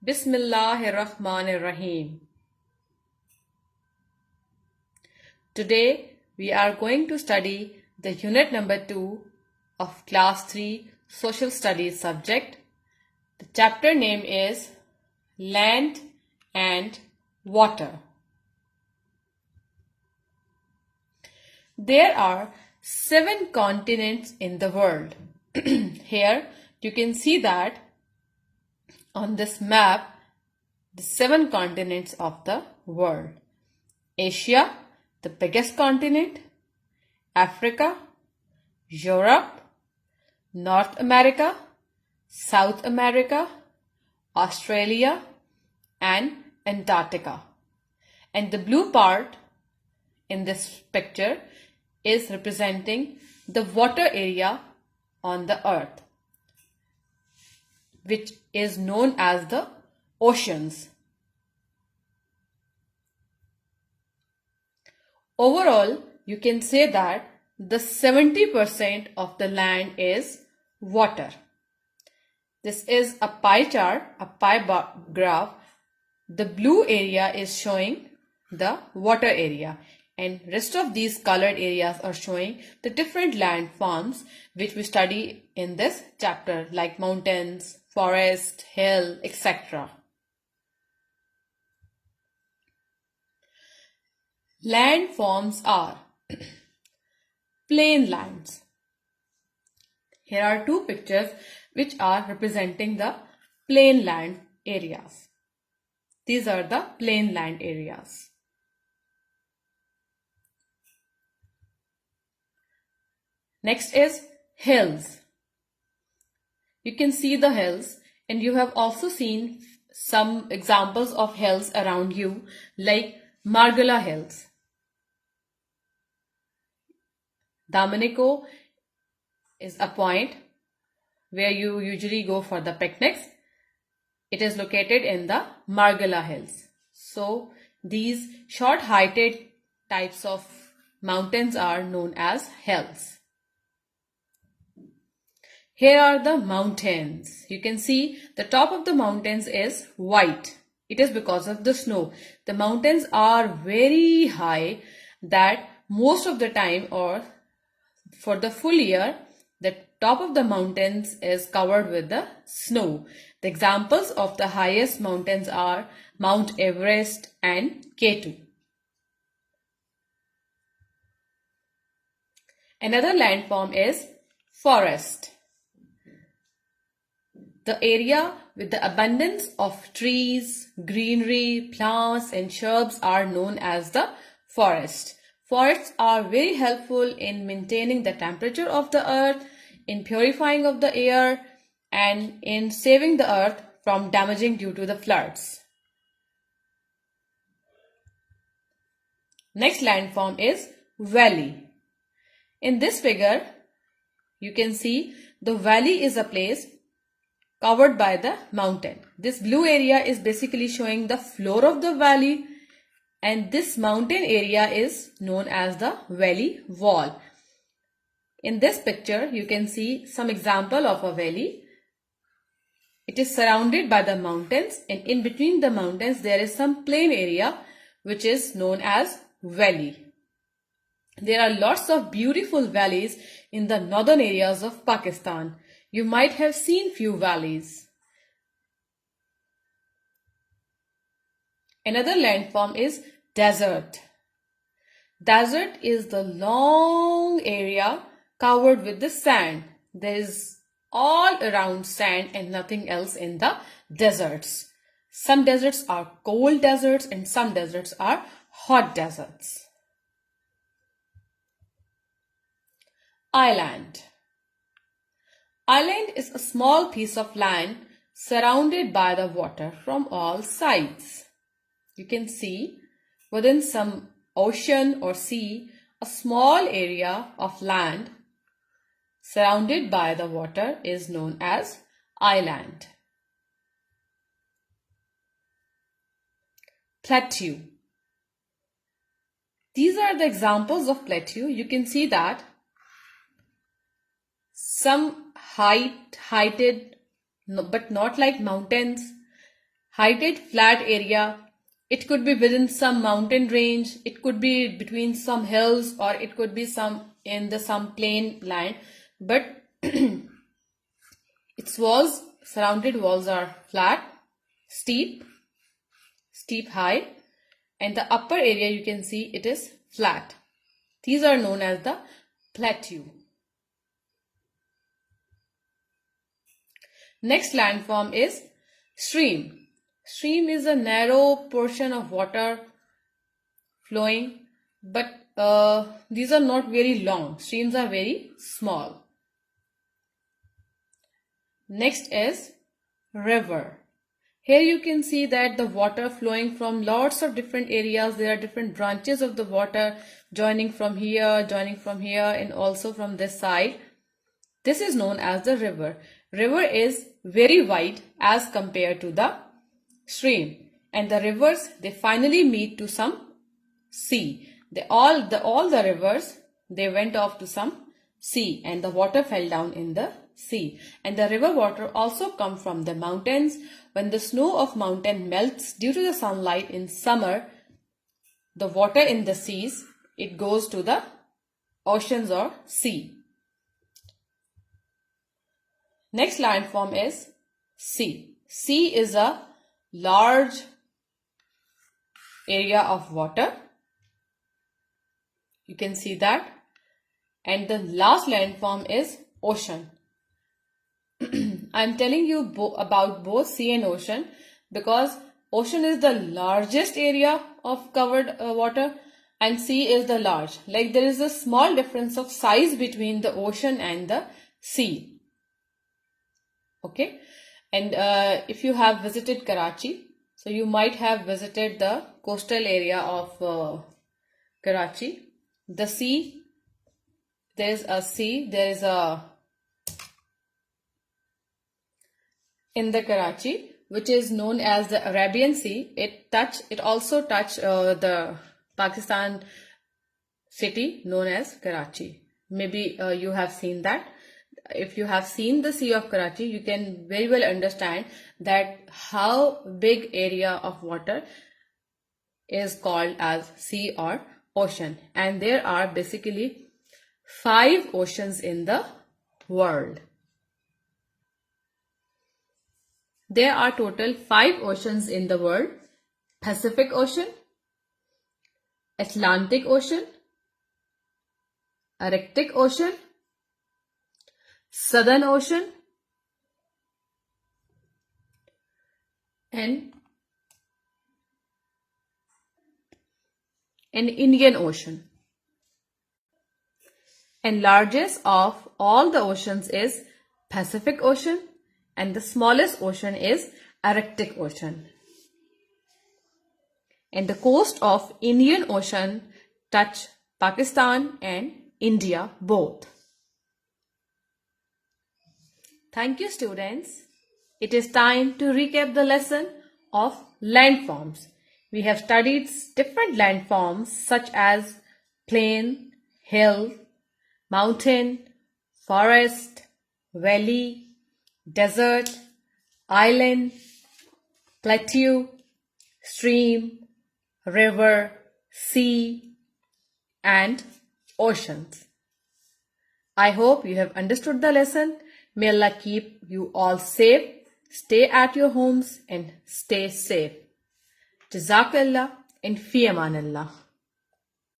Bismillahirrahmanirrahim. Today we are going to study the unit number 2 of class 3 social studies subject. The chapter name is Land and Water. There are 7 continents in the world. Here you can see that on this map the 7 continents of the world. Asia, the biggest continent, Africa, Europe, North America, South America, Australia, and Antarctica. And the blue part in this picture is representing the water area on the earth, which is known as the oceans. Overall, you can say that the 70% of the land is water. This is a pie chart, a pie graph. The blue area is showing the water area, and rest of these colored areas are showing the different land forms which we study in this chapter, like mountains, forest, hill, etc. Land forms are plain lands. Here are two pictures which are representing the plain land areas. These are the plain land areas. Next is hills. You can see the hills, and you have also seen some examples of hills around you, like Margala Hills. Domenico is a point where you usually go for the picnics. It is located in the Margala Hills. So these short-heighted types of mountains are known as hills. Here are the mountains. You can see the top of the mountains is white. It is because of the snow. The mountains are very high that most of the time, or for the full year, the top of the mountains is covered with the snow. The examples of the highest mountains are Mount Everest and K2. Another landform is forest. The area with the abundance of trees, greenery, plants and shrubs are known as the forest. Forests are very helpful in maintaining the temperature of the earth, in purifying of the air, and in saving the earth from damaging due to the floods. Next landform is valley. In this figure, you can see the valley is a place covered by the mountain. This blue area is basically showing the floor of the valley, and this mountain area is known as the valley wall. In this picture, you can see some example of a valley. It is surrounded by the mountains, and in between the mountains there is some plain area which is known as valley. There are lots of beautiful valleys in the northern areas of Pakistan. You might have seen few valleys. Another landform is desert. Desert is the long area covered with the sand. There is all around sand and nothing else in the deserts. Some deserts are cold deserts and some deserts are hot deserts. Island. Island is a small piece of land surrounded by the water from all sides. You can see within some ocean or sea, a small area of land surrounded by the water is known as island. Plateau. These are the examples of plateau. You can see that some heighted, but not like mountains. Heighted flat area. It could be within some mountain range. It could be between some hills, or it could be some in the some plain land. But its walls, surrounded walls are flat, steep, high, and the upper area you can see it is flat. These are known as the plateau. Next landform is stream. Stream is a narrow portion of water flowing, but these are not very long. Streams are very small. Next is river. Here you can see that the water flowing from lots of different areas. There are different branches of the water joining from here, and also from this side. This is known as the river. River is very wide as compared to the stream, and the rivers, they finally meet to some sea. All the rivers, they went off to some sea, and the water fell down in the sea. And the river water also come from the mountains. When the snow of mountain melts due to the sunlight in summer, the water in the seas, it goes to the oceans or sea. Next landform is sea. Sea is a large area of water. You can see that. And the last landform is ocean. I am telling you about both sea and ocean because ocean is the largest area of covered water and sea is the large. Like there is a small difference of size between the ocean and the sea. Okay. And if you have visited Karachi, so you might have visited the coastal area of Karachi. The sea, there is a sea, there is a in the Karachi, which is known as the Arabian Sea. It also touch the Pakistan city known as Karachi. Maybe you have seen that. If you have seen the Sea of Karachi, you can very well understand that how big area of water is called as sea or ocean. And there are basically 5 oceans in the world. There are total 5 oceans in the world: Pacific Ocean, Atlantic Ocean, Arctic Ocean, Southern Ocean, and Indian Ocean. And largest of all the oceans is Pacific Ocean, and the smallest ocean is Arctic Ocean. And the coast of Indian Ocean touch Pakistan and India both. Thank you, students. It is time to recap the lesson of landforms. We have studied different landforms such as plain, hill, mountain, forest, valley, desert, island, plateau, stream, river, sea, and oceans. I hope you have understood the lesson. May Allah keep you all safe. Stay at your homes and stay safe. Jazakallah and fi amanallah.